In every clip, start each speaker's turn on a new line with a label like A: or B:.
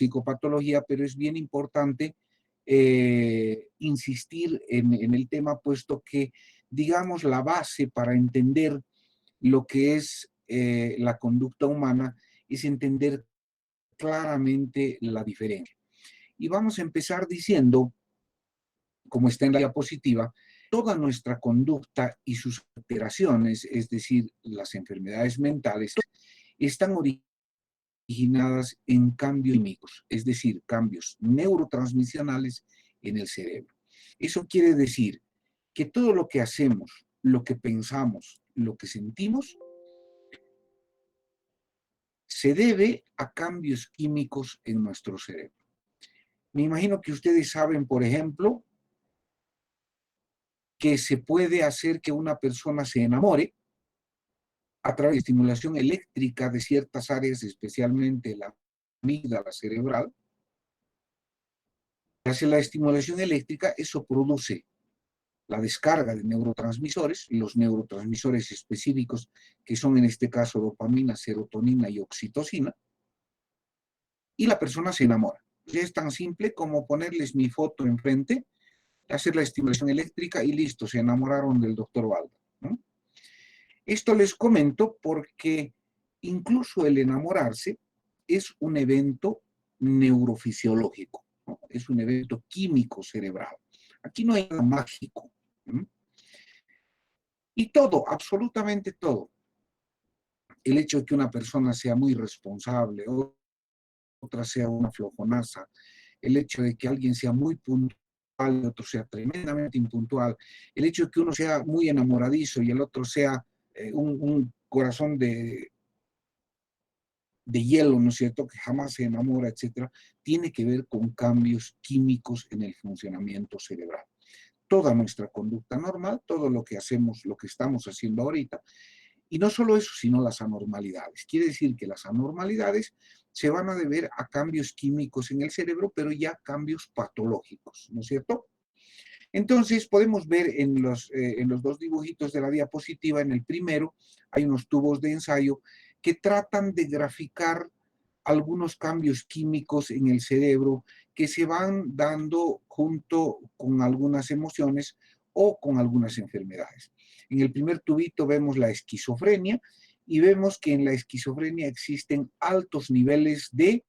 A: psicopatología, pero es bien importante insistir en el tema, puesto que, digamos, la base para entender lo que es la conducta humana es entender claramente la diferencia. Y vamos a empezar diciendo, como está en la diapositiva, toda nuestra conducta y sus alteraciones, es decir, las enfermedades mentales, están originadas en cambios químicos, es decir, cambios neurotransmisionales en el cerebro. Eso quiere decir que todo lo que hacemos, lo que pensamos, lo que sentimos, se debe a cambios químicos en nuestro cerebro. Me imagino que ustedes saben, por ejemplo, que se puede hacer que una persona se enamore a través de estimulación eléctrica de ciertas áreas, especialmente la amígdala cerebral. Hacia la estimulación eléctrica, eso produce la descarga de neurotransmisores, los neurotransmisores específicos, que son en este caso dopamina, serotonina y oxitocina, y la persona se enamora. Es tan simple como ponerles mi foto enfrente, hacer la estimulación eléctrica y listo, se enamoraron del doctor Valda, ¿no? Esto les comento porque incluso el enamorarse es un evento neurofisiológico, ¿no? Es un evento químico cerebral. Aquí no hay nada mágico, ¿no? Y todo, absolutamente todo. El hecho de que una persona sea muy responsable, otra sea una flojonaza, el hecho de que alguien sea muy puntual, otro sea tremendamente impuntual, el hecho de que uno sea muy enamoradizo y el otro sea un corazón de hielo, ¿no es cierto?, que jamás se enamora, etcétera, tiene que ver con cambios químicos en el funcionamiento cerebral. Toda nuestra conducta normal, todo lo que hacemos, lo que estamos haciendo ahorita, y no solo eso, sino las anormalidades. Quiere decir que las anormalidades se van a deber a cambios químicos en el cerebro, pero ya cambios patológicos, ¿no es cierto? Entonces, podemos ver en los dos dibujitos de la diapositiva, en el primero, hay unos tubos de ensayo que tratan de graficar algunos cambios químicos en el cerebro que se van dando junto con algunas emociones o con algunas enfermedades. En el primer tubito vemos la esquizofrenia y vemos que en la esquizofrenia existen altos niveles de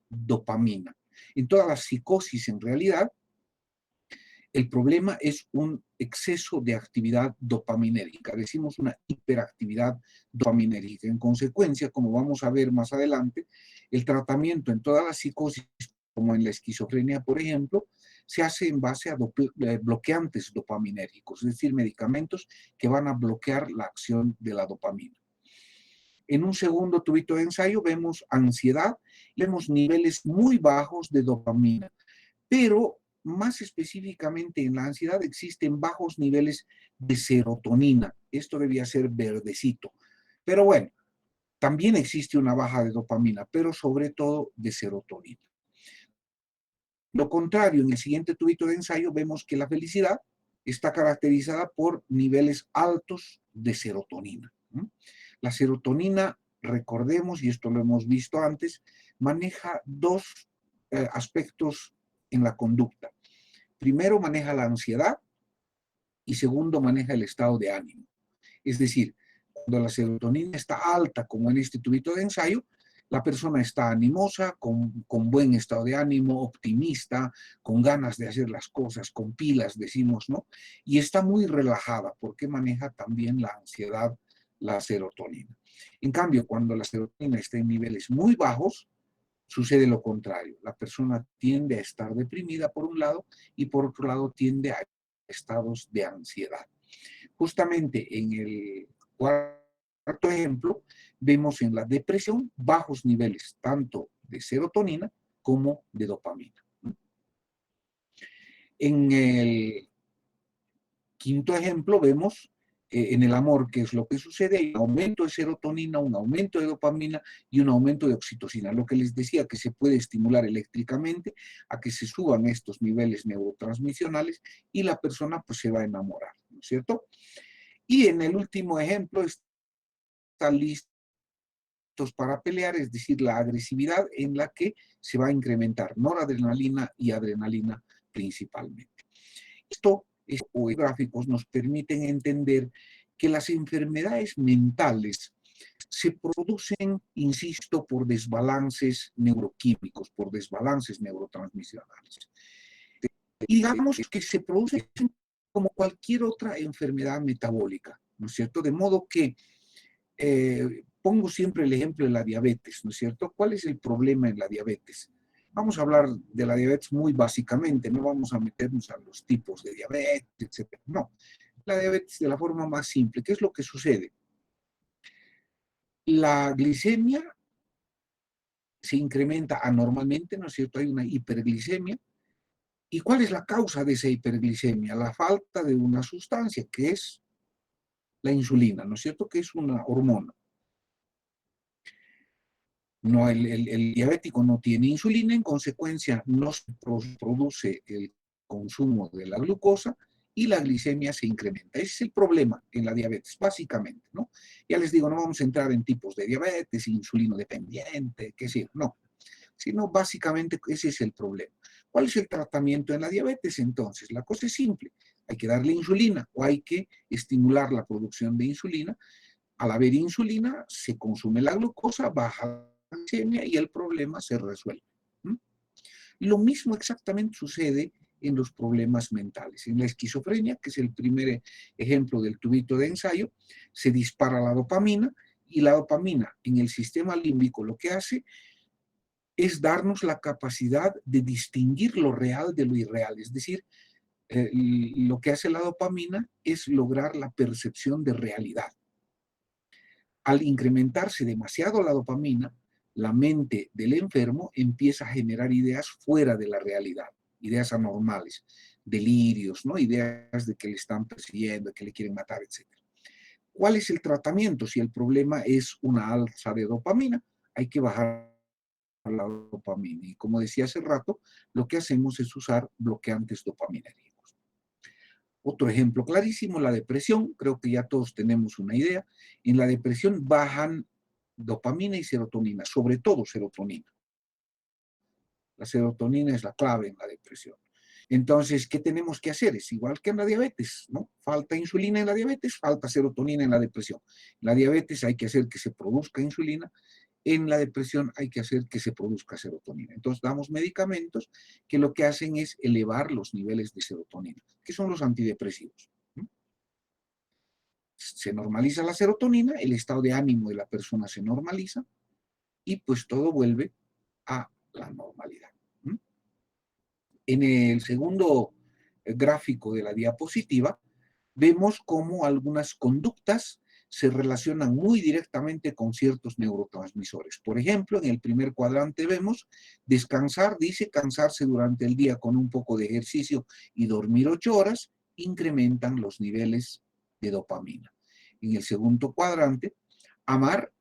A: dopamina. En todas las psicosis, en realidad, el problema es un exceso de actividad dopaminérgica, decimos una hiperactividad dopaminérgica. En consecuencia, como vamos a ver más adelante, el tratamiento en todas las psicosis, como en la esquizofrenia, por ejemplo, se hace en base a bloqueantes dopaminérgicos, es decir, medicamentos que van a bloquear la acción de la dopamina. En un segundo tubito de ensayo vemos ansiedad, vemos niveles muy bajos de dopamina, pero más específicamente en la ansiedad existen bajos niveles de serotonina. Esto debía ser verdecito. Pero bueno, también existe una baja de dopamina, pero sobre todo de serotonina. Lo contrario, en el siguiente tubito de ensayo vemos que la felicidad está caracterizada por niveles altos de serotonina. La serotonina, recordemos, y esto lo hemos visto antes, maneja dos aspectos en la conducta. Primero, maneja la ansiedad y segundo, maneja el estado de ánimo. Es decir, cuando la serotonina está alta, como en este tubito de ensayo, la persona está animosa, con buen estado de ánimo, optimista, con ganas de hacer las cosas, con pilas, decimos, ¿no? Y está muy relajada porque maneja también la ansiedad, la serotonina. En cambio, cuando la serotonina está en niveles muy bajos, sucede lo contrario. La persona tiende a estar deprimida por un lado y por otro lado tiende a estados de ansiedad. Justamente en el cuarto ejemplo, vemos en la depresión bajos niveles tanto de serotonina como de dopamina. En el quinto ejemplo vemos en el amor qué es lo que sucede, hay un aumento de serotonina, un aumento de dopamina y un aumento de oxitocina. Lo que les decía, que se puede estimular eléctricamente a que se suban estos niveles neurotransmisionales y la persona pues se va a enamorar, ¿no es cierto? Y en el último ejemplo está lista instintos para pelear, es decir, la agresividad en la que se va a incrementar noradrenalina y adrenalina principalmente. Estos gráficos nos permiten entender que las enfermedades mentales se producen, insisto, por desbalances neuroquímicos, por desbalances neurotransmisionales. Y digamos que se producen como cualquier otra enfermedad metabólica, ¿no es cierto? De modo que pongo siempre el ejemplo de la diabetes, ¿no es cierto? ¿Cuál es el problema en la diabetes? Vamos a hablar de la diabetes muy básicamente, no vamos a meternos a los tipos de diabetes, etc. No, la diabetes de la forma más simple. ¿Qué es lo que sucede? La glicemia se incrementa anormalmente, ¿no es cierto? Hay una hiperglicemia. ¿Y cuál es la causa de esa hiperglicemia? La falta de una sustancia que es la insulina, ¿no es cierto? Que es una hormona. No, el diabético no tiene insulina, en consecuencia no se produce el consumo de la glucosa y la glicemia se incrementa. Ese es el problema en la diabetes, básicamente, ¿no? Ya les digo, no vamos a entrar en tipos de diabetes, insulino dependiente, qué sé yo, no. Sino básicamente ese es el problema. ¿Cuál es el tratamiento en la diabetes entonces? La cosa es simple. Hay que darle insulina o hay que estimular la producción de insulina. Al haber insulina, se consume la glucosa, baja la glicemia y el problema se resuelve. ¿Mm? Lo mismo exactamente sucede en los problemas mentales. En la esquizofrenia, que es el primer ejemplo del tubito de ensayo, se dispara la dopamina y la dopamina en el sistema límbico lo que hace es darnos la capacidad de distinguir lo real de lo irreal. Es decir, lo que hace la dopamina es lograr la percepción de realidad. Al incrementarse demasiado la dopamina, la mente del enfermo empieza a generar ideas fuera de la realidad, ideas anormales, delirios, ¿no? Ideas de que le están persiguiendo, que le quieren matar, etc. ¿Cuál es el tratamiento? Si el problema es una alza de dopamina, hay que bajar la dopamina. Y como decía hace rato, lo que hacemos es usar bloqueantes dopaminérgicos. Otro ejemplo clarísimo, la depresión. Creo que ya todos tenemos una idea. En la depresión bajan dopamina y serotonina, sobre todo serotonina. La serotonina es la clave en la depresión. Entonces, ¿qué tenemos que hacer? Es igual que en la diabetes, ¿no? Falta insulina en la diabetes, falta serotonina en la depresión. En la diabetes hay que hacer que se produzca insulina, en la depresión hay que hacer que se produzca serotonina. Entonces damos medicamentos que lo que hacen es elevar los niveles de serotonina, que son los antidepresivos. Se normaliza la serotonina, el estado de ánimo de la persona se normaliza y pues todo vuelve a la normalidad. En el segundo gráfico de la diapositiva vemos cómo algunas conductas se relacionan muy directamente con ciertos neurotransmisores. Por ejemplo, en el primer cuadrante vemos descansar, dice cansarse durante el día con un poco de ejercicio y dormir 8 horas, incrementan los niveles de dopamina. En el segundo cuadrante, amar,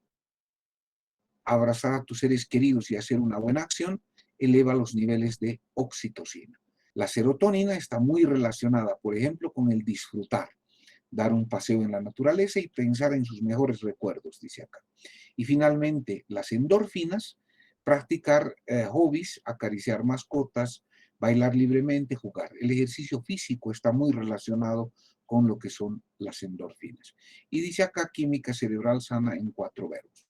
A: abrazar a tus seres queridos y hacer una buena acción, eleva los niveles de oxitocina. La serotonina está muy relacionada, por ejemplo, con el disfrutar, dar un paseo en la naturaleza y pensar en sus mejores recuerdos, dice acá. Y finalmente, las endorfinas, practicar hobbies, acariciar mascotas, bailar libremente, jugar. El ejercicio físico está muy relacionado con lo que son las endorfinas. Y dice acá química cerebral sana en 4 verbos.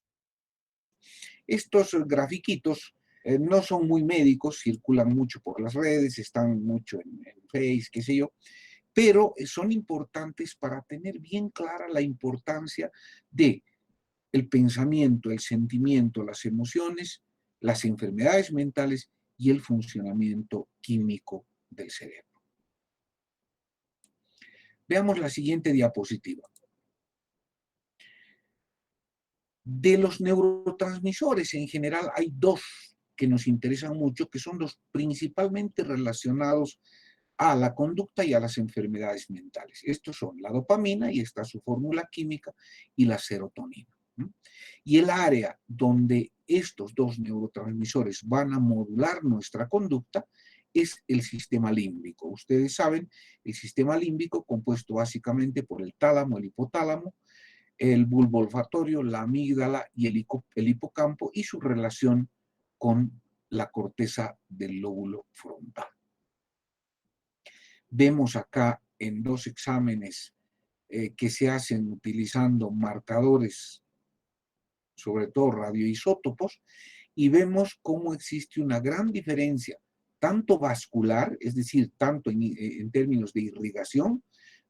A: Estos grafiquitos no son muy médicos, circulan mucho por las redes, están mucho en Face, qué sé yo, pero son importantes para tener bien clara la importancia de el pensamiento, el sentimiento, las emociones, las enfermedades mentales y el funcionamiento químico del cerebro. Veamos la siguiente diapositiva. De los neurotransmisores en general hay 2 que nos interesan mucho, que son los principalmente relacionados a la conducta y a las enfermedades mentales. Estos son la dopamina, y está su fórmula química, y la serotonina. Y el área donde estos 2 neurotransmisores van a modular nuestra conducta es el sistema límbico. Ustedes saben, el sistema límbico compuesto básicamente por el tálamo, el hipotálamo, el bulbo olfatorio, la amígdala y el hipocampo y su relación con la corteza del lóbulo frontal. Vemos acá en dos exámenes que se hacen utilizando marcadores, sobre todo radioisótopos, y vemos cómo existe una gran diferencia, tanto vascular, es decir, tanto en términos de irrigación,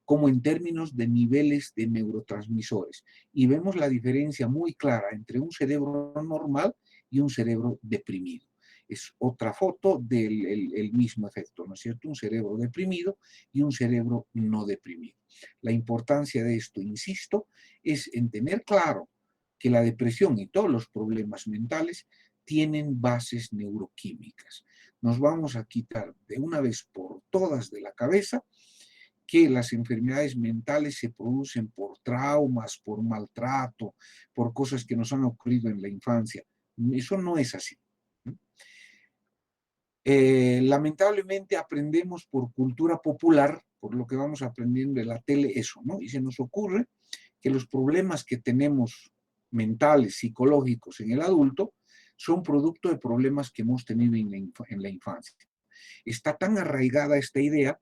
A: como en términos de niveles de neurotransmisores. Y vemos la diferencia muy clara entre un cerebro normal y un cerebro deprimido. Es otra foto del el mismo efecto, ¿no es cierto? Un cerebro deprimido y un cerebro no deprimido. La importancia de esto, insisto, es en tener claro que la depresión y todos los problemas mentales tienen bases neuroquímicas. Nos vamos a quitar de una vez por todas de la cabeza que las enfermedades mentales se producen por traumas, por maltrato, por cosas que nos han ocurrido en la infancia. Eso no es así. Lamentablemente aprendemos por cultura popular, por lo que vamos aprendiendo de la tele, eso, ¿no? Y se nos ocurre que los problemas que tenemos mentales, psicológicos en el adulto, son producto de problemas que hemos tenido en la infancia. Está tan arraigada esta idea,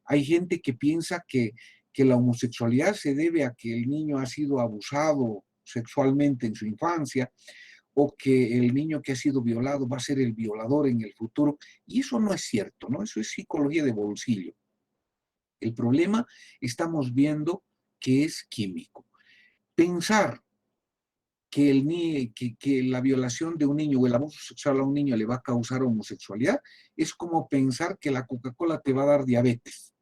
A: hay gente que piensa que la homosexualidad se debe a que el niño ha sido abusado sexualmente en su infancia, o que el niño que ha sido violado va a ser el violador en el futuro, y eso no es cierto, ¿no? Eso es psicología de bolsillo. El problema estamos viendo que es químico. Pensar que la violación de un niño o el abuso sexual a un niño le va a causar homosexualidad es como pensar que la Coca-Cola te va a dar diabetes.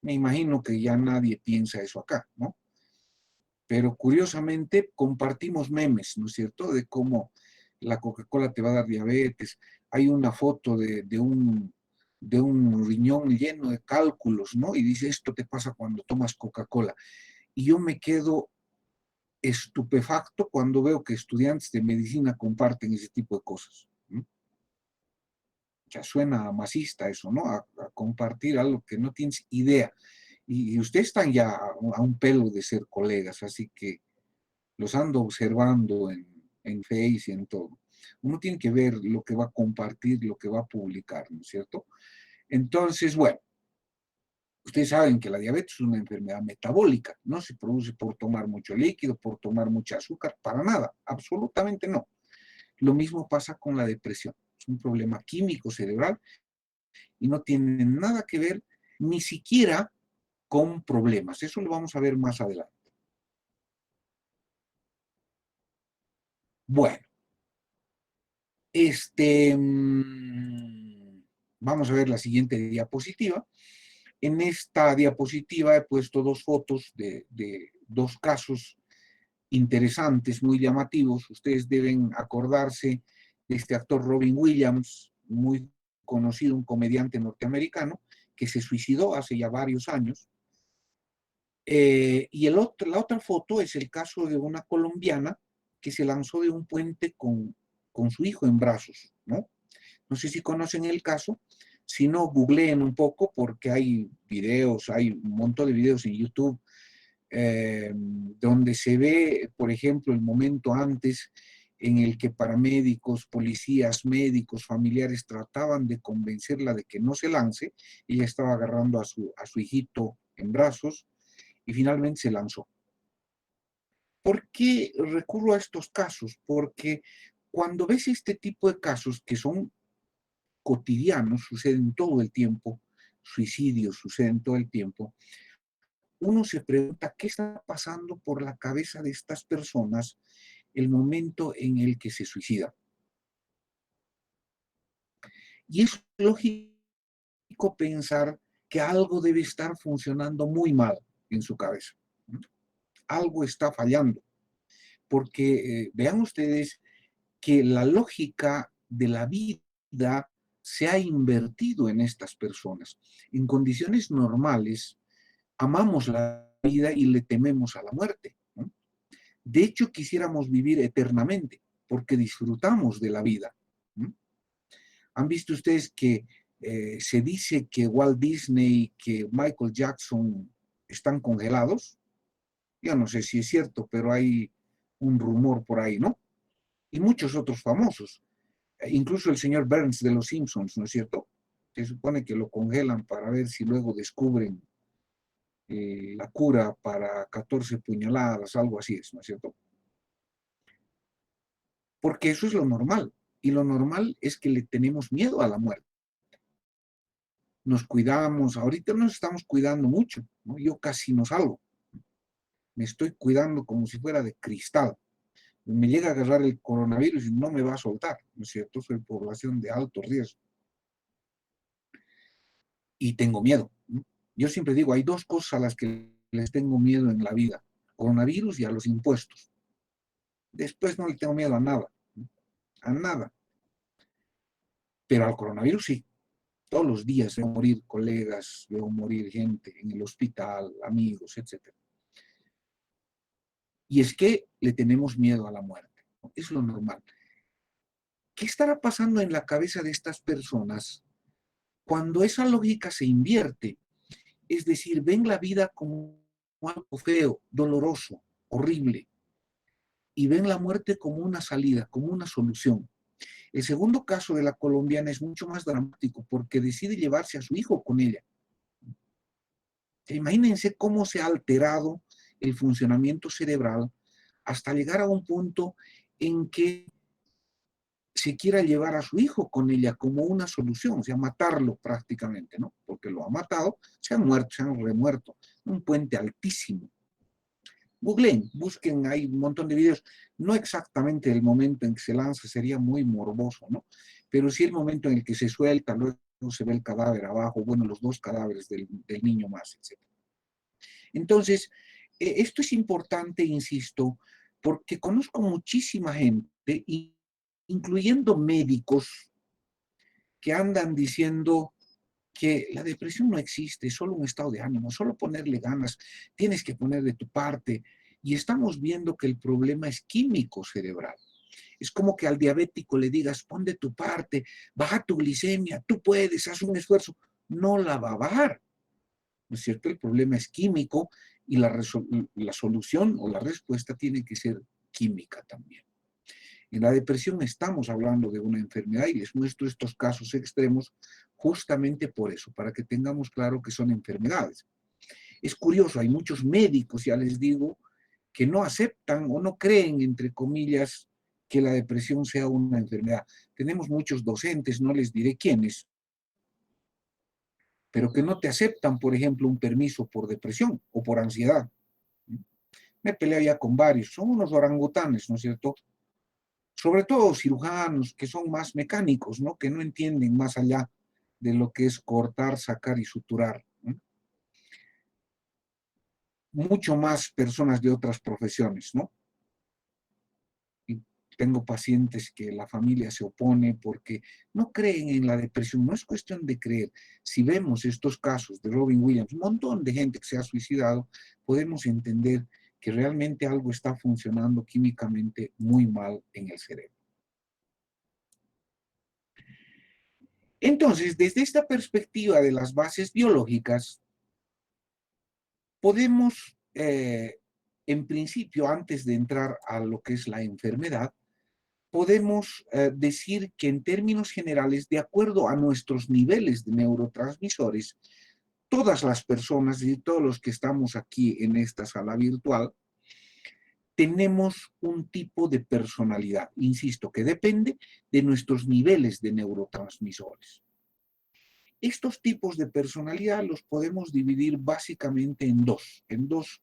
A: Me imagino que ya nadie piensa eso acá, ¿no? Pero curiosamente compartimos memes, ¿no es cierto?, de cómo la Coca-Cola te va a dar diabetes. Hay una foto de un riñón lleno de cálculos, ¿no? Y dice, esto te pasa cuando tomas Coca-Cola. Y yo me quedo estupefacto cuando veo que estudiantes de medicina comparten ese tipo de cosas, ¿no? Ya suena masista eso, ¿no? A compartir algo que no tienes idea. Y ustedes están ya a un pelo de ser colegas, así que los ando observando en Face y en todo. Uno tiene que ver lo que va a compartir, lo que va a publicar, ¿no es cierto? Entonces, bueno, ustedes saben que la diabetes es una enfermedad metabólica, no se produce por tomar mucho líquido, por tomar mucha azúcar, para nada, absolutamente no. Lo mismo pasa con la depresión, es un problema químico cerebral y no tiene nada que ver ni siquiera con problemas. Eso lo vamos a ver más adelante. Bueno, vamos a ver la siguiente diapositiva. En esta diapositiva he puesto dos fotos de dos casos interesantes, muy llamativos. Ustedes deben acordarse de este actor Robin Williams, muy conocido, un comediante norteamericano, que se suicidó hace ya varios años. Y la otra foto es el caso de una colombiana que se lanzó de un puente con su hijo en brazos, ¿no? No sé si conocen el caso, si no, googleen un poco porque hay videos, hay un montón de videos en YouTube donde se ve, por ejemplo, el momento antes en el que paramédicos, policías, médicos, familiares trataban de convencerla de que no se lance. Ella estaba agarrando a su hijito en brazos y finalmente se lanzó. ¿Por qué recurro a estos casos? Porque cuando ves este tipo de casos que son cotidianos, suceden todo el tiempo, suicidios suceden todo el tiempo, uno se pregunta qué está pasando por la cabeza de estas personas el momento en el que se suicidan. Y es lógico pensar que algo debe estar funcionando muy mal en su cabeza. Algo está fallando. Porque vean ustedes que la lógica de la vida se ha invertido en estas personas. En condiciones normales, amamos la vida y le tememos a la muerte, ¿no? De hecho, quisiéramos vivir eternamente porque disfrutamos de la vida, ¿no? ¿Han visto ustedes que se dice que Walt Disney, que Michael Jackson están congelados? Yo no sé si es cierto, pero hay un rumor por ahí, ¿no? Y muchos otros famosos. Incluso el señor Burns de los Simpsons, ¿no es cierto? Se supone que lo congelan para ver si luego descubren la cura para 14 puñaladas, algo así es, ¿no es cierto? Porque eso es lo normal. Y lo normal es que le tenemos miedo a la muerte. Nos cuidamos, ahorita nos estamos cuidando mucho, ¿no? Yo casi no salgo. Me estoy cuidando como si fuera de cristal. Me llega a agarrar el coronavirus y no me va a soltar, ¿no es cierto? Soy población de alto riesgo y tengo miedo, ¿no? Yo siempre digo, hay dos cosas a las que les tengo miedo en la vida, coronavirus y a los impuestos. Después no le tengo miedo a nada, ¿no? A nada, pero al coronavirus sí. Todos los días veo morir colegas, veo morir gente en el hospital, amigos, etcétera. Y es que le tenemos miedo a la muerte, ¿no? Es lo normal. ¿Qué estará pasando en la cabeza de estas personas cuando esa lógica se invierte? Es decir, ven la vida como algo feo, doloroso, horrible, y ven la muerte como una salida, como una solución. El segundo caso de la colombiana es mucho más dramático porque decide llevarse a su hijo con ella. Imagínense cómo se ha alterado el funcionamiento cerebral hasta llegar a un punto en que se quiera llevar a su hijo con ella como una solución, o sea, matarlo prácticamente, ¿no? Porque lo ha matado, se han muerto, se han remuerto. Un puente altísimo. Googleen, busquen, hay un montón de videos, no exactamente el momento en que se lanza, sería muy morboso, ¿no? Pero sí el momento en el que se suelta, luego se ve el cadáver abajo, bueno, los dos cadáveres del niño más, etc. Entonces, esto es importante, insisto, porque conozco muchísima gente, incluyendo médicos, que andan diciendo que la depresión no existe, es solo un estado de ánimo, solo ponerle ganas, tienes que poner de tu parte. Y estamos viendo que el problema es químico cerebral. Es como que al diabético le digas, pon de tu parte, baja tu glicemia, tú puedes, haz un esfuerzo. No la va a bajar, ¿no es cierto? El problema es químico y la solución o la respuesta tiene que ser química también. En la depresión estamos hablando de una enfermedad y les muestro estos casos extremos justamente por eso, para que tengamos claro que son enfermedades. Es curioso, hay muchos médicos, ya les digo, que no aceptan o no creen, entre comillas, que la depresión sea una enfermedad. Tenemos muchos docentes, no les diré quiénes, pero que no te aceptan, por ejemplo, un permiso por depresión o por ansiedad. Me peleo ya con varios, son unos orangutanes, ¿no es cierto? Sobre todo cirujanos que son más mecánicos, ¿no? Que no entienden más allá de lo que es cortar, sacar y suturar, ¿no? Mucho más personas de otras profesiones, ¿no? Y tengo pacientes que la familia se opone porque no creen en la depresión, no es cuestión de creer. Si vemos estos casos de Robin Williams, un montón de gente que se ha suicidado, podemos entender que realmente algo está funcionando químicamente muy mal en el cerebro. Entonces, desde esta perspectiva de las bases biológicas, podemos, en principio, antes de entrar a lo que es la enfermedad, podemos decir que en términos generales, de acuerdo a nuestros niveles de neurotransmisores, todas las personas y todos los que estamos aquí en esta sala virtual, tenemos un tipo de personalidad, insisto, que depende de nuestros niveles de neurotransmisores. Estos tipos de personalidad los podemos dividir básicamente en dos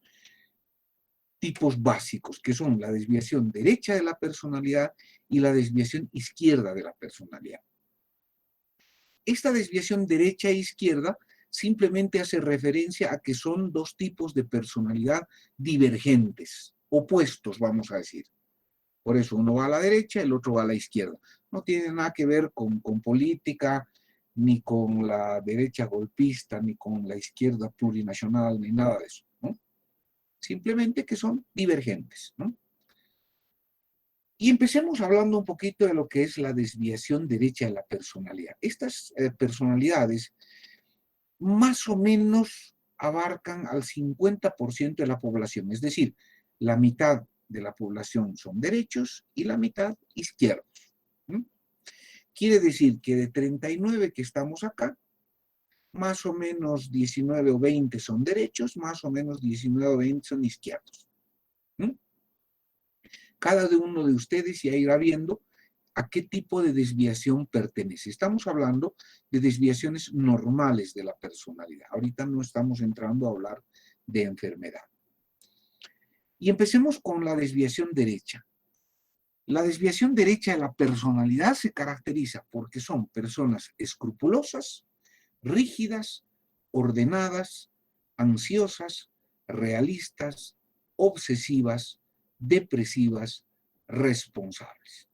A: tipos básicos, que son la desviación derecha de la personalidad y la desviación izquierda de la personalidad. Esta desviación derecha e izquierda simplemente hace referencia a que son dos tipos de personalidad divergentes, opuestos, vamos a decir. Por eso uno va a la derecha, el otro va a la izquierda. No tiene nada que ver con política, ni con la derecha golpista, ni con la izquierda plurinacional, ni nada de eso, ¿no? Simplemente que son divergentes, ¿no? Y empecemos hablando un poquito de lo que es la desviación derecha de la personalidad. Estas personalidades más o menos abarcan al 50% de la población, es decir, la mitad de la población son derechos y la mitad izquierdos. ¿Mm? Quiere decir que de 39 que estamos acá, más o menos 19 o 20 son derechos, más o menos 19 o 20 son izquierdos. ¿Mm? Cada uno de ustedes ya irá viendo a qué tipo de desviación pertenece. Estamos hablando de desviaciones normales de la personalidad. Ahorita no estamos entrando a hablar de enfermedad. Y empecemos con la desviación derecha. La desviación derecha de la personalidad se caracteriza porque son personas escrupulosas, rígidas, ordenadas, ansiosas, realistas, obsesivas, depresivas, responsables.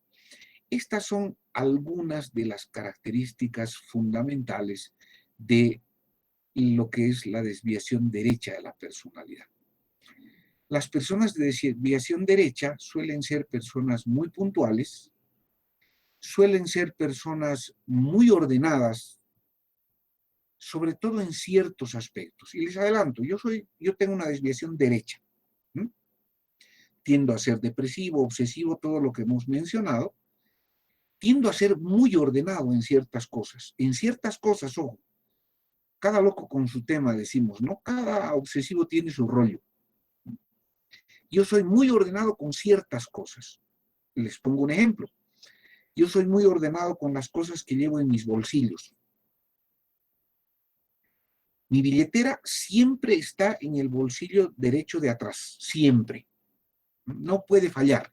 A: Estas son algunas de las características fundamentales de lo que es la desviación derecha de la personalidad. Las personas de desviación derecha suelen ser personas muy puntuales, suelen ser personas muy ordenadas, sobre todo en ciertos aspectos. Y les adelanto, yo tengo una desviación derecha. ¿Mm? Tiendo a ser depresivo, obsesivo, todo lo que hemos mencionado. Tiendo a ser muy ordenado en ciertas cosas. En ciertas cosas, ojo, cada loco con su tema, decimos, ¿no? Cada obsesivo tiene su rollo. Yo soy muy ordenado con ciertas cosas. Les pongo un ejemplo. Yo soy muy ordenado con las cosas que llevo en mis bolsillos. Mi billetera siempre está en el bolsillo derecho de atrás, siempre. No puede fallar,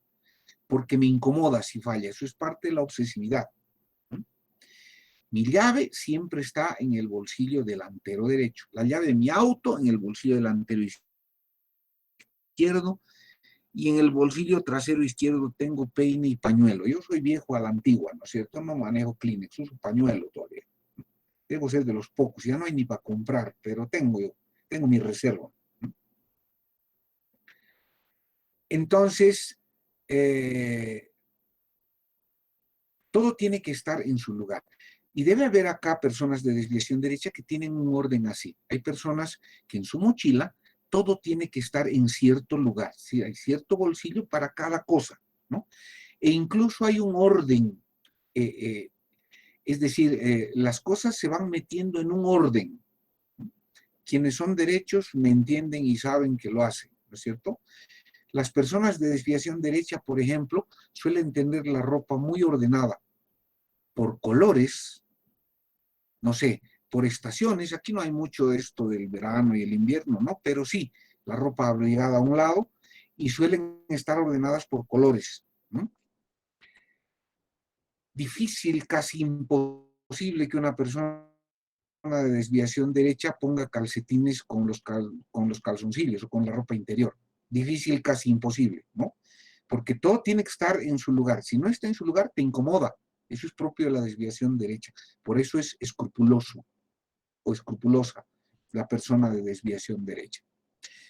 A: porque me incomoda si falla. Eso es parte de la obsesividad. Mi llave siempre está en el bolsillo delantero derecho. La llave de mi auto en el bolsillo delantero izquierdo. Y en el bolsillo trasero izquierdo tengo peine y pañuelo. Yo soy viejo a la antigua, ¿no es cierto? No manejo Kleenex, uso pañuelo todavía. Debo ser de los pocos, ya no hay ni para comprar, pero tengo mi reserva. Entonces, todo tiene que estar en su lugar. Y debe haber acá personas de desviación derecha que tienen un orden así. Hay personas que en su mochila todo tiene que estar en cierto lugar. ¿Sí? Hay cierto bolsillo para cada cosa, ¿no? E incluso hay un orden. Es decir, las cosas se van metiendo en un orden. Quienes son derechos me entienden y saben que lo hacen, ¿no es cierto? Las personas de desviación derecha, por ejemplo, suelen tener la ropa muy ordenada por colores, no sé, por estaciones. Aquí no hay mucho de esto del verano y el invierno, ¿no? Pero sí, la ropa abrigada a un lado y suelen estar ordenadas por colores, ¿no? Difícil, casi imposible que una persona de desviación derecha ponga calcetines con los calzoncillos o con la ropa interior. Difícil, casi imposible, ¿no? Porque todo tiene que estar en su lugar. Si no está en su lugar, te incomoda. Eso es propio de la desviación derecha. Por eso es escrupuloso o escrupulosa la persona de desviación derecha.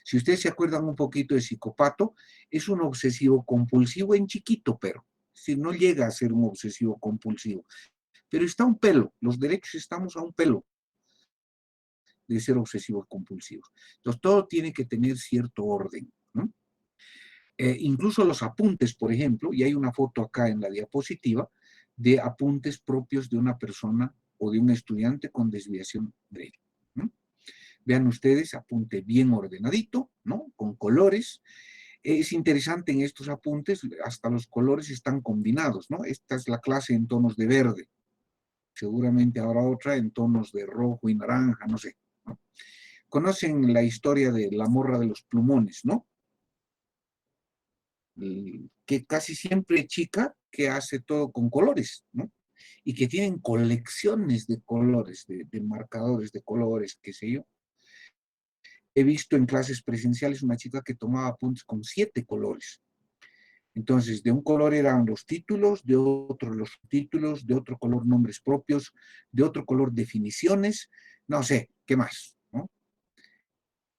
A: Si ustedes se acuerdan un poquito de psicópata, es un obsesivo compulsivo en chiquito, pero si no llega a ser un obsesivo compulsivo. Pero está a un pelo, los derechos estamos a un pelo de ser obsesivos compulsivos. Entonces, todo tiene que tener cierto orden, ¿no? Incluso los apuntes, por ejemplo, y hay una foto acá en la diapositiva de apuntes propios de una persona o de un estudiante con desviación derecha, ¿no? Vean ustedes, apunte bien ordenadito, ¿no? Con colores. Es interesante en estos apuntes, hasta los colores están combinados, ¿no? Esta es la clase en tonos de verde. Seguramente habrá otra en tonos de rojo y naranja, no sé, ¿no? Conocen la historia de la morra de los plumones, ¿no? Que casi siempre chica que hace todo con colores, ¿no? Y que tienen colecciones de colores, de marcadores de colores, qué sé yo. He visto en clases presenciales una chica que tomaba apuntes con 7 colores. Entonces, de un color eran los títulos, de otro los subtítulos, de otro color nombres propios, de otro color definiciones, no sé, ¿qué más? ¿No?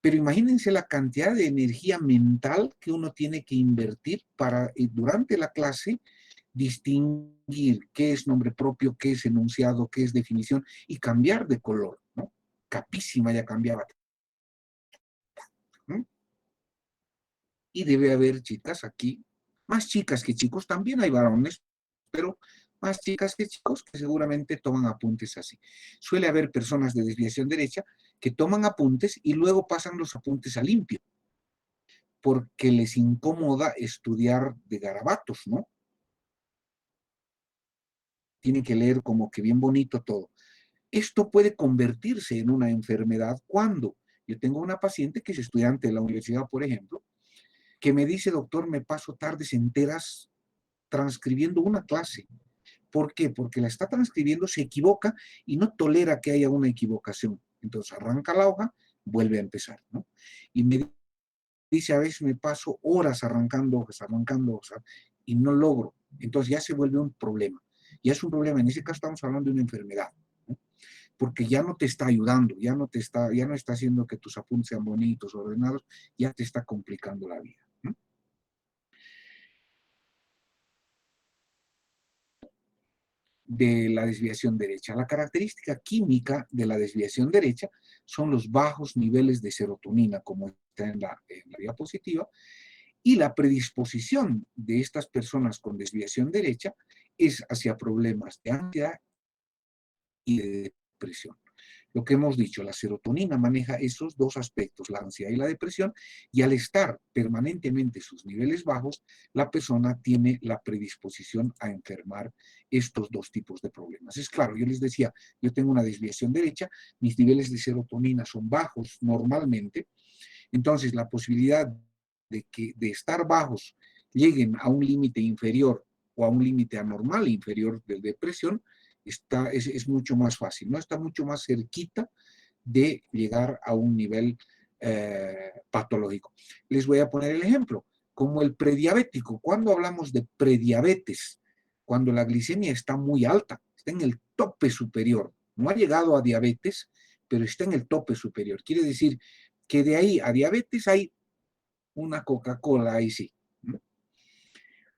A: Pero imagínense la cantidad de energía mental que uno tiene que invertir para, durante la clase, distinguir qué es nombre propio, qué es enunciado, qué es definición, y cambiar de color, ¿no? Capísima ya cambiaba. Y debe haber chicas aquí, más chicas que chicos, también hay varones, pero más chicas que chicos que seguramente toman apuntes así. Suele haber personas de desviación derecha que toman apuntes y luego pasan los apuntes a limpio, porque les incomoda estudiar de garabatos, ¿no? Tienen que leer como que bien bonito todo. Esto puede convertirse en una enfermedad cuando yo tengo una paciente que es estudiante de la universidad, por ejemplo, que me dice, doctor, me paso tardes enteras transcribiendo una clase. ¿Por qué? Porque la está transcribiendo, se equivoca y no tolera que haya una equivocación. Entonces arranca la hoja, vuelve a empezar, ¿no? Y me dice, a veces me paso horas arrancando hojas, y no logro. Entonces ya se vuelve un problema. Ya es un problema. En ese caso estamos hablando de una enfermedad, ¿no? Porque ya no te está ayudando, ya no está haciendo que tus apuntes sean bonitos, ordenados, ya te está complicando la vida, ¿no? De la desviación derecha. La característica química de la desviación derecha son los bajos niveles de serotonina, como está en la diapositiva, y la predisposición de estas personas con desviación derecha es hacia problemas de ansiedad y de depresión. Lo que hemos dicho, la serotonina maneja esos dos aspectos, la ansiedad y la depresión, y al estar permanentemente sus niveles bajos, la persona tiene la predisposición a enfermar estos dos tipos de problemas. Es claro, yo les decía, yo tengo una desviación derecha, mis niveles de serotonina son bajos normalmente, entonces la posibilidad de estar bajos lleguen a un límite inferior o a un límite anormal inferior de depresión es mucho más fácil, ¿no? Está mucho más cerquita de llegar a un nivel patológico. Les voy a poner el ejemplo, como el prediabético. Cuando hablamos de prediabetes, cuando la glicemia está muy alta, está en el tope superior, no ha llegado a diabetes, pero está en el tope superior. Quiere decir que de ahí a diabetes hay una Coca-Cola, ahí sí.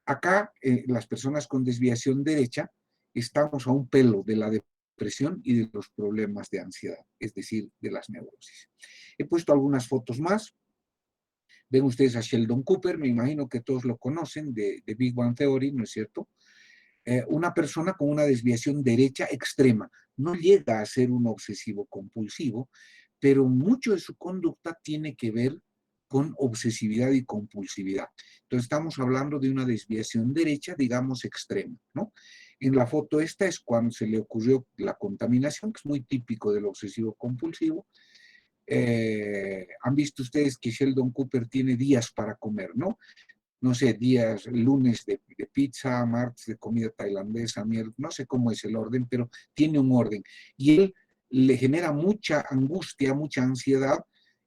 A: Acá, las personas con desviación derecha, estamos a un pelo de la depresión y de los problemas de ansiedad, es decir, de las neurosis. He puesto algunas fotos más. Ven ustedes a Sheldon Cooper, me imagino que todos lo conocen, de Big Bang Theory, ¿no es cierto? Una persona con una desviación derecha extrema. No llega a ser un obsesivo compulsivo, pero mucho de su conducta tiene que ver con obsesividad y compulsividad. Entonces estamos hablando de una desviación derecha, digamos, extrema, ¿no? En la foto esta es cuando se le ocurrió la contaminación, que es muy típico del obsesivo compulsivo. Han visto ustedes que Sheldon Cooper tiene días para comer, ¿no? No sé, días, lunes de pizza, martes de comida tailandesa, miércoles, no sé cómo es el orden, pero tiene un orden. Y él le genera mucha angustia, mucha ansiedad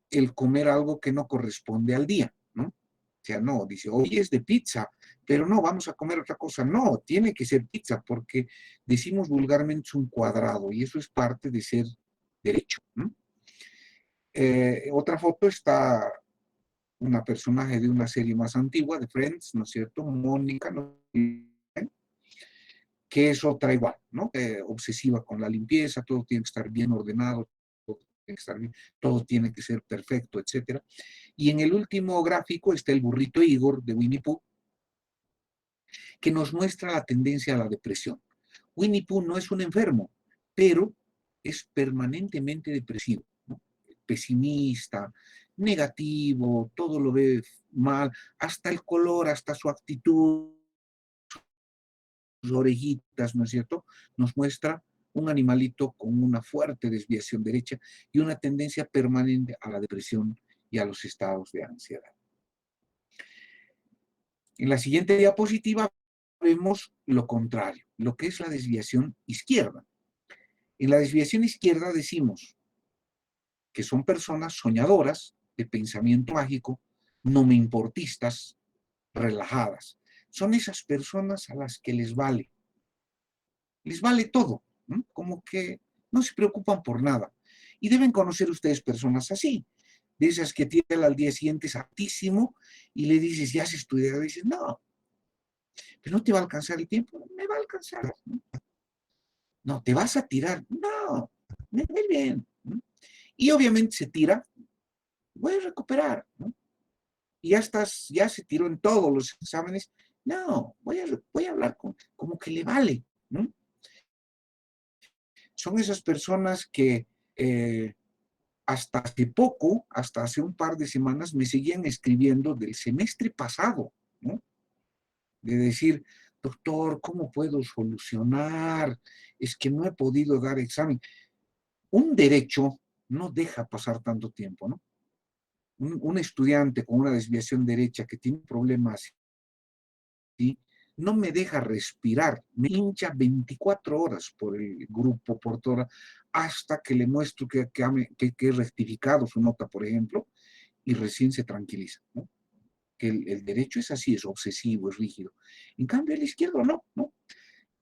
A: el comer algo que no corresponde al día, ¿no? O sea, no, dice, hoy es de pizza, pero no, vamos a comer otra cosa. No, tiene que ser pizza porque decimos vulgarmente es un cuadrado y eso es parte de ser derecho, ¿no? Otra foto está una personaje de una serie más antigua, de Friends, ¿no es cierto? Mónica, ¿no? Que es otra igual, ¿no? Obsesiva con la limpieza, todo tiene que estar bien ordenado, todo tiene que estar bien, todo tiene que ser perfecto, etcétera. Y en el último gráfico está el burrito Igor de Winnie Pooh, que nos muestra la tendencia a la depresión. Winnie Pooh no es un enfermo, pero es permanentemente depresivo, ¿no? Pesimista, negativo, todo lo ve mal, hasta el color, hasta su actitud, sus orejitas, ¿no es cierto? Nos muestra un animalito con una fuerte desviación derecha y una tendencia permanente a la depresión y a los estados de ansiedad. En la siguiente diapositiva vemos lo contrario, lo que es la desviación izquierda. En la desviación izquierda decimos que son personas soñadoras, de pensamiento mágico, no me importistas, relajadas. Son esas personas a las que les vale todo, ¿no? Como que no se preocupan por nada. Y deben conocer ustedes personas así, de esas que tienen al día siguiente es altísimo y le dices, ya has estudiado, y dices, no, pero no te va a alcanzar el tiempo, me va a alcanzar. ¿No? No, te vas a tirar, no, me va bien. ¿No? Y obviamente se tira, voy a recuperar. ¿No? y ya estás, ya se tiró en todos los exámenes. No, voy a hablar como que le vale, ¿no? Son esas personas que hasta hace poco, hasta hace un par de semanas, me seguían escribiendo del semestre pasado, ¿no? De decir, doctor, ¿cómo puedo solucionar? Es que no he podido dar examen. Un derecho no deja pasar tanto tiempo, ¿no? Un estudiante con una desviación derecha que tiene problemas, ¿sí? No me deja respirar, me hincha 24 horas por el grupo, por toda, hasta que le muestro que he rectificado su nota, por ejemplo, y recién se tranquiliza, ¿no? Que el derecho es así, es obsesivo, es rígido. En cambio, el izquierdo no, ¿no?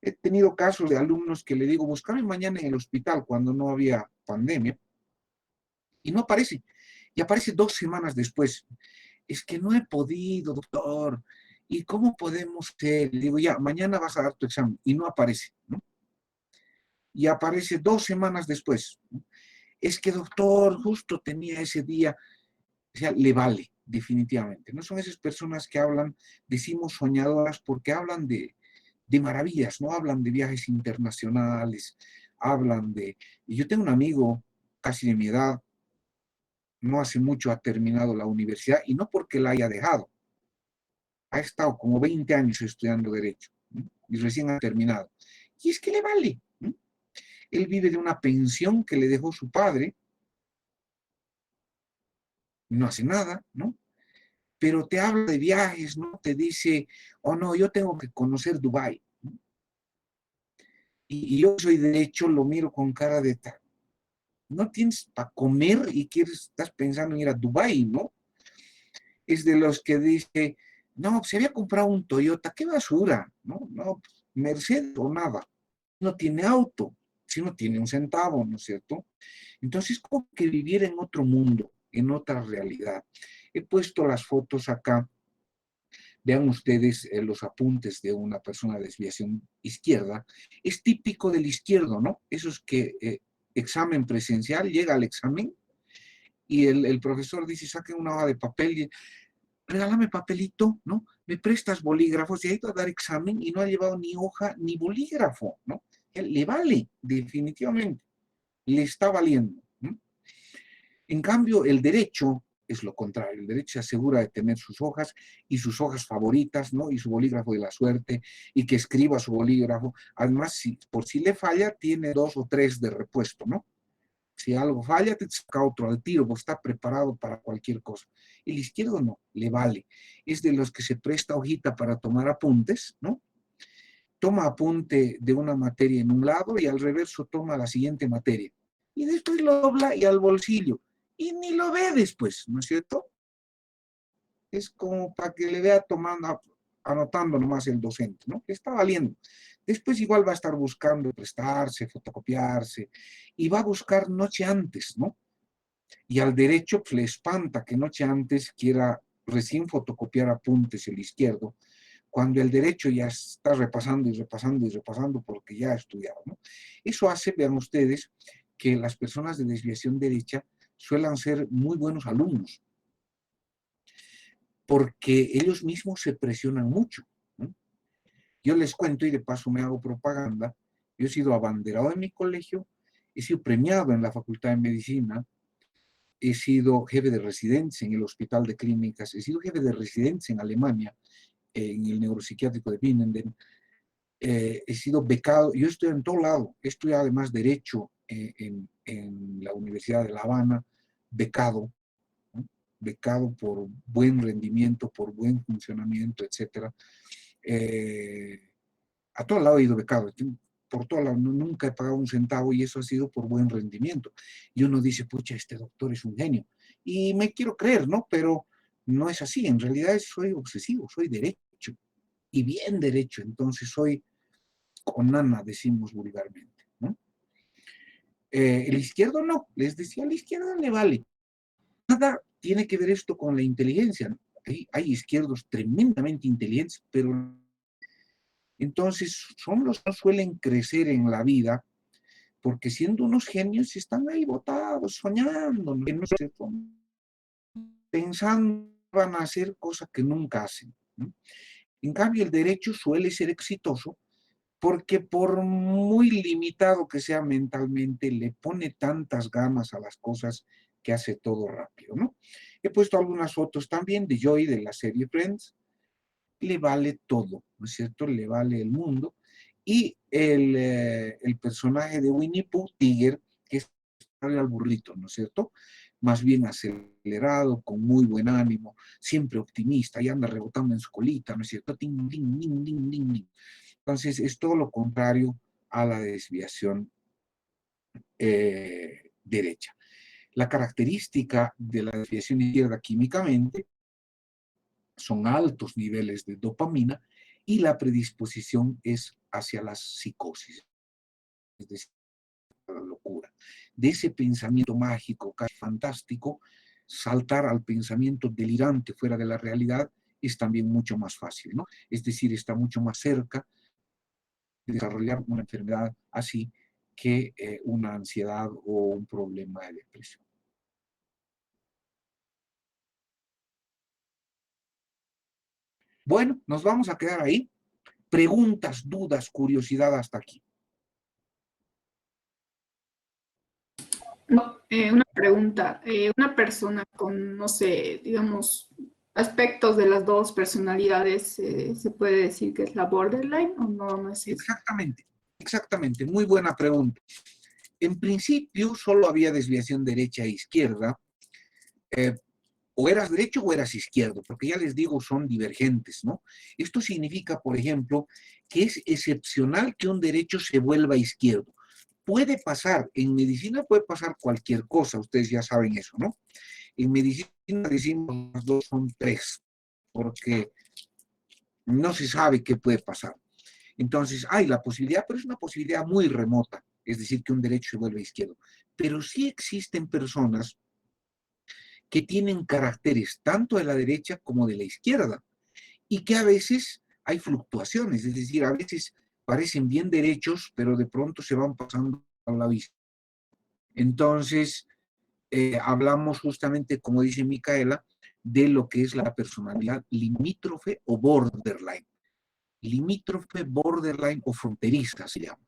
A: He tenido casos de alumnos que le digo, buscame mañana en el hospital cuando no había pandemia, y no aparece. Y aparece 2 semanas después. Es que no he podido, doctor. ¿Y cómo podemos hacer? Le digo, ya, mañana vas a dar tu examen. Y no aparece, ¿no? Y aparece 2 semanas después, ¿no? Es que, doctor, justo tenía ese día. O sea, le vale, definitivamente. No son esas personas que hablan, decimos soñadoras, porque hablan de maravillas, no hablan de viajes internacionales, hablan de... Y yo tengo un amigo casi de mi edad, no hace mucho ha terminado la universidad, y no porque la haya dejado, ha estado como 20 años estudiando Derecho, ¿no? Y recién ha terminado. Y es que le vale, ¿no? Él vive de una pensión que le dejó su padre, no hace nada, ¿no? Pero te habla de viajes, ¿no? Te dice, oh no, yo tengo que conocer Dubái, ¿no? Y yo soy derecho, lo miro con cara de, no tienes para comer y estás pensando en ir a Dubái, ¿no? Es de los que dice, no, se había comprado un Toyota, qué basura, ¿no? No, Mercedes o nada. No tiene auto, si no tiene un centavo, ¿no es cierto? Entonces, como que vivir en otro mundo, en otra realidad. He puesto las fotos acá. Vean ustedes los apuntes de una persona de desviación izquierda. Es típico del izquierdo, ¿no? Eso es que examen presencial, llega al examen y el profesor dice, saquen una hoja de papel y regálame papelito, ¿no? Me prestas bolígrafos y ha ido a dar examen y no ha llevado ni hoja ni bolígrafo, ¿no? Él le vale, definitivamente, le está valiendo, ¿no? En cambio, el derecho es lo contrario. El derecho se asegura de tener sus hojas y sus hojas favoritas, ¿no? Y su bolígrafo de la suerte y que escriba su bolígrafo. Además, por si le falla, tiene 2 o 3 de repuesto, ¿no? Si algo falla, te saca otro al tiro, pues está preparado para cualquier cosa. El izquierdo no, le vale. Es de los que se presta hojita para tomar apuntes, ¿no? Toma apunte de una materia en un lado y al reverso toma la siguiente materia. Y después lo dobla y al bolsillo. Y ni lo ve después, ¿no es cierto? Es como para que le vea tomando, anotando nomás el docente, ¿no? Que está valiendo. Después igual va a estar buscando prestarse, fotocopiarse, y va a buscar noche antes, ¿no? Y al derecho pues, le espanta que noche antes quiera recién fotocopiar apuntes el izquierdo, cuando el derecho ya está repasando y repasando y repasando porque ya ha estudiado, ¿no? Eso hace, vean ustedes, que las personas de desviación derecha suelen ser muy buenos alumnos, porque ellos mismos se presionan mucho, ¿no? Yo les cuento y de paso me hago propaganda. Yo he sido abanderado en mi colegio, he sido premiado en la Facultad de Medicina, he sido jefe de residencia en el Hospital de Clínicas, he sido jefe de residencia en Alemania, en el neuropsiquiátrico de Binnenden, he sido becado, yo estoy en todo lado, he estudiado además Derecho en la Universidad de La Habana, becado, ¿no? Becado por buen rendimiento, por buen funcionamiento, etcétera. Eh, a todo lado he ido becado, por todo lado, nunca he pagado un centavo y eso ha sido por buen rendimiento. Y uno dice, pucha, este doctor es un genio. Y me quiero creer, ¿no? Pero no es así, en realidad soy obsesivo, soy derecho, y bien derecho, entonces soy con nana, decimos vulgarmente, ¿no? El izquierdo no, les decía, a la izquierda le vale. Nada tiene que ver esto con la inteligencia, ¿no? Hay izquierdos tremendamente inteligentes, pero entonces son los que no suelen crecer en la vida porque siendo unos genios están ahí botados, soñando, ¿no? Pensando van a hacer cosas que nunca hacen, ¿no? En cambio, el derecho suele ser exitoso porque por muy limitado que sea mentalmente, le pone tantas ganas a las cosas que hace todo rápido, ¿no? He puesto algunas fotos también de Joy de la serie Friends. Le vale todo, ¿no es cierto? Le vale el mundo. Y el personaje de Winnie Pooh, Tiger, que es al burrito, ¿no es cierto? Más bien acelerado, con muy buen ánimo, siempre optimista, y anda rebotando en su colita, ¿no es cierto? Ting, ding, ding, ding, ding, ding. Entonces, es todo lo contrario a la desviación derecha. La característica de la desviación izquierda químicamente son altos niveles de dopamina y la predisposición es hacia la psicosis, es decir, la locura. De ese pensamiento mágico, casi fantástico, saltar al pensamiento delirante fuera de la realidad es también mucho más fácil, ¿no? Es decir, está mucho más cerca de desarrollar una enfermedad así que una ansiedad o un problema de depresión. Bueno, nos vamos a quedar ahí. Preguntas, dudas, curiosidad hasta aquí.
B: No, una pregunta. Una persona con, no sé, digamos, aspectos de las dos personalidades, ¿se puede decir que es la borderline o no, no es eso?
A: Exactamente, exactamente. Muy buena pregunta. En principio solo había desviación derecha e izquierda. O eras derecho o eras izquierdo, porque ya les digo, son divergentes, ¿no? Esto significa, por ejemplo, que es excepcional que un derecho se vuelva izquierdo. Puede pasar, en medicina puede pasar cualquier cosa, ustedes ya saben eso, ¿no? En medicina decimos las dos son tres, porque no se sabe qué puede pasar. Entonces, hay la posibilidad, pero es una posibilidad muy remota, es decir, que un derecho se vuelva izquierdo. Pero sí existen personas que tienen caracteres tanto de la derecha como de la izquierda y que a veces hay fluctuaciones, es decir, a veces parecen bien derechos, pero de pronto se van pasando a la vista. Entonces, hablamos justamente, como dice Micaela, de lo que es la personalidad limítrofe o borderline. Limítrofe, borderline o fronteriza se llama.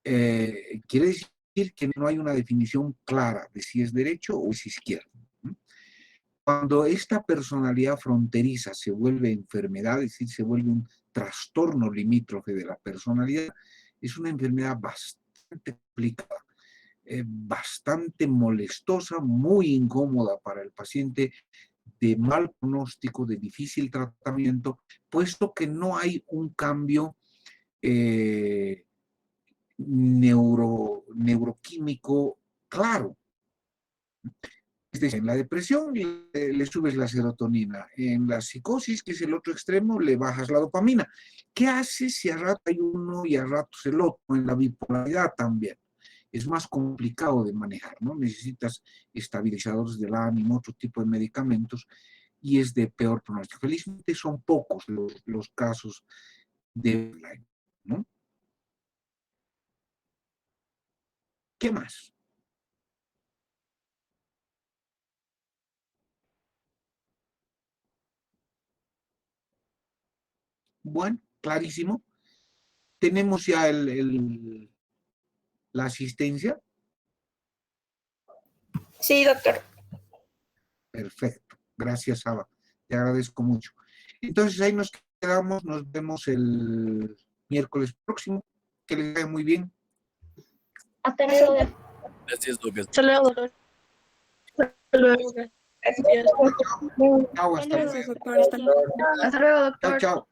A: Quiere decir que no hay una definición clara de si es derecho o es izquierdo. Cuando esta personalidad fronteriza se vuelve enfermedad, es decir, se vuelve un trastorno limítrofe de la personalidad, es una enfermedad bastante complicada, bastante molestosa, muy incómoda para el paciente, de mal pronóstico, de difícil tratamiento, puesto que no hay un cambio neuroquímico claro. Es decir, en la depresión le subes la serotonina, en la psicosis, que es el otro extremo, le bajas la dopamina. ¿Qué haces si a rato hay uno y a ratos el otro? En la bipolaridad también. Es más complicado de manejar, ¿no? Necesitas estabilizadores del ánimo, otro tipo de medicamentos, y es de peor pronóstico. Felizmente son pocos los casos de, ¿no? ¿Qué más? Bueno, clarísimo. Tenemos ya la asistencia.
C: Sí, doctor.
A: Perfecto. Gracias, Saba. Te agradezco mucho. Entonces ahí nos quedamos. Nos vemos el miércoles próximo. Que les vaya muy bien.
C: Hasta luego.
D: Gracias, Lucas.
C: Hasta luego, doctor. Hasta luego. Gracias.
A: Chao, hasta luego.
C: Gracias, doctor. Hasta luego. Hasta luego, doctor.
A: Chao, chao.